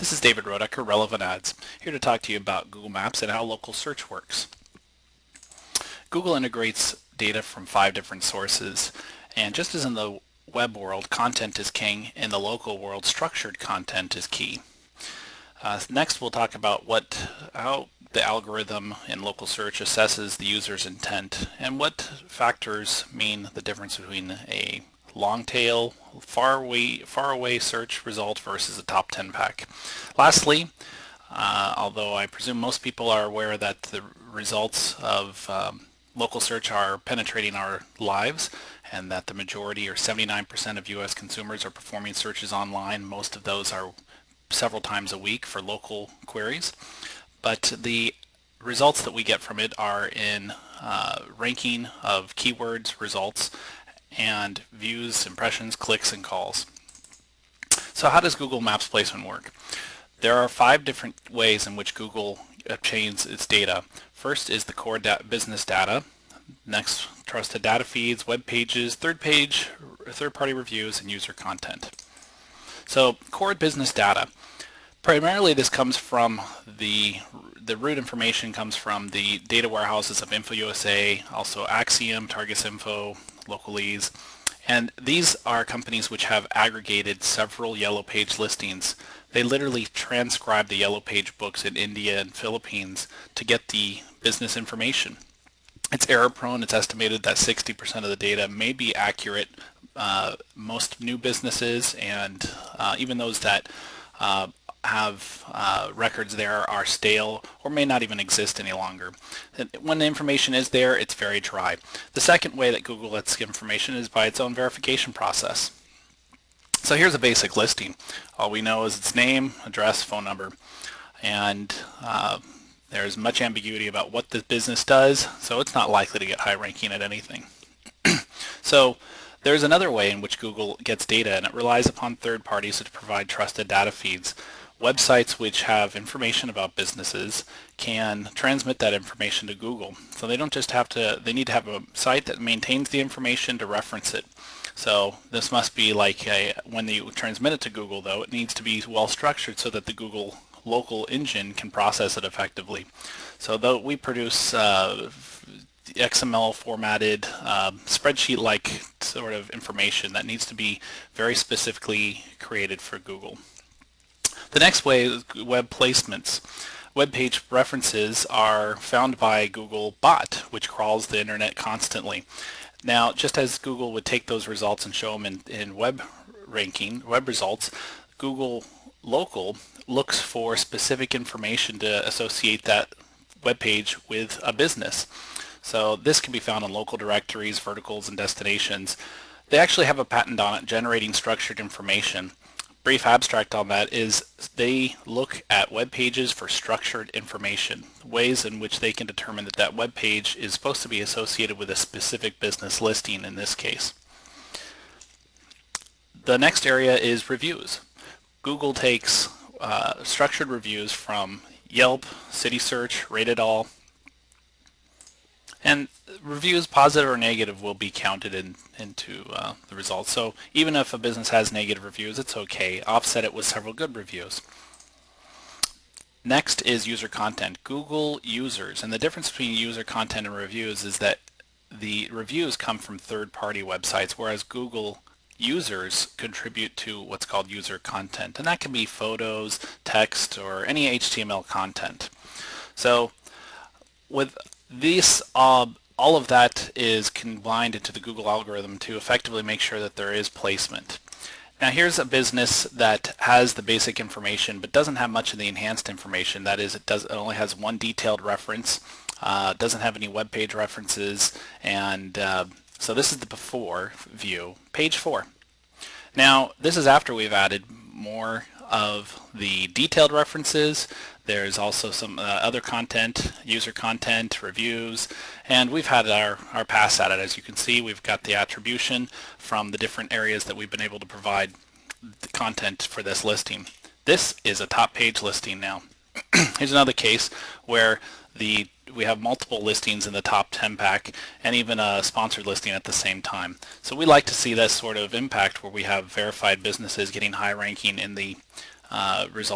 This is David Rodecker, Relevant Ads, here to talk to you about Google Maps and how local search works. Google integrates data from 5 different sources, and just as in the web world, content is king, in the local world, structured content is key. Next, we'll talk about how the algorithm in local search assesses the user's intent and what factors mean the difference between a long tail, far away search result versus a top 10 pack. Lastly, although I presume most people are aware that the results of local search are penetrating our lives and that the majority or 79% of US consumers are performing searches online, most of those are several times a week for local queries. But the results that we get from it are in ranking of keywords results and views, impressions, clicks, and calls. So how does Google Maps placement work? There are 5 different ways in which Google obtains its data. First is the core business data. Next, trusted data feeds, web pages, third-party reviews, and user content. So core business data. Primarily this comes from the root information comes from the data warehouses of InfoUSA, also Axiom, TargetInfo, Localese, and these are companies which have aggregated several Yellow Page listings. They literally transcribe the Yellow Page books in India and Philippines to get the business information. It's error prone. It's estimated that 60% of the data may be accurate. Most new businesses and even those that have records there are stale or may not even exist any longer. And when the information is there, it's very dry. The second way that Google gets information is by its own verification process. So here's a basic listing. All we know is its name, address, phone number, and there's much ambiguity about what the business does, so it's not likely to get high ranking at anything. So there's another way in which Google gets data, and it relies upon third parties to provide trusted data feeds. Websites which have information about businesses can transmit that information to Google. So they don't just have to, they need to have a site that maintains the information to reference it. So this must be like when you transmit it to Google, though, it needs to be well structured so that the Google local engine can process it effectively. So though we produce XML formatted spreadsheet-like sort of information that needs to be very specifically created for Google. The next way is web placements. Web page references are found by Google Bot, which crawls the internet constantly. Now, just as Google would take those results and show them in web results, Google Local looks for specific information to associate that web page with a business. So this can be found in local directories, verticals, and destinations. They actually have a patent on it, generating structured information. Brief abstract on that is they look at web pages for structured information, ways in which they can determine that that web page is supposed to be associated with a specific business listing in this case. The next area is reviews. Google takes structured reviews from Yelp, CitySearch, RateIt, and reviews, positive or negative, will be counted into the results. So even if a business has negative reviews, it's okay. Offset it with several good reviews. Next is user content. Google users, and the difference between user content and reviews is that the reviews come from third-party websites, whereas Google users contribute to what's called user content, and that can be photos, text, or any HTML content. So with this, all of that is combined into the Google algorithm to effectively make sure that there is placement. Now here's a business that has the basic information but doesn't have much of the enhanced information. That is, it only has one detailed reference, doesn't have any web page references, and so this is the before view, page 4. Now this is after we've added more of the detailed references. There's also some other content, user content, reviews, and we've had our pass at it. As you can see, we've got the attribution from the different areas that we've been able to provide the content for this listing. This is a top page listing now. Here's another case where we have multiple listings in the top 10 pack and even a sponsored listing at the same time. So we like to see this sort of impact where we have verified businesses getting high ranking in the results.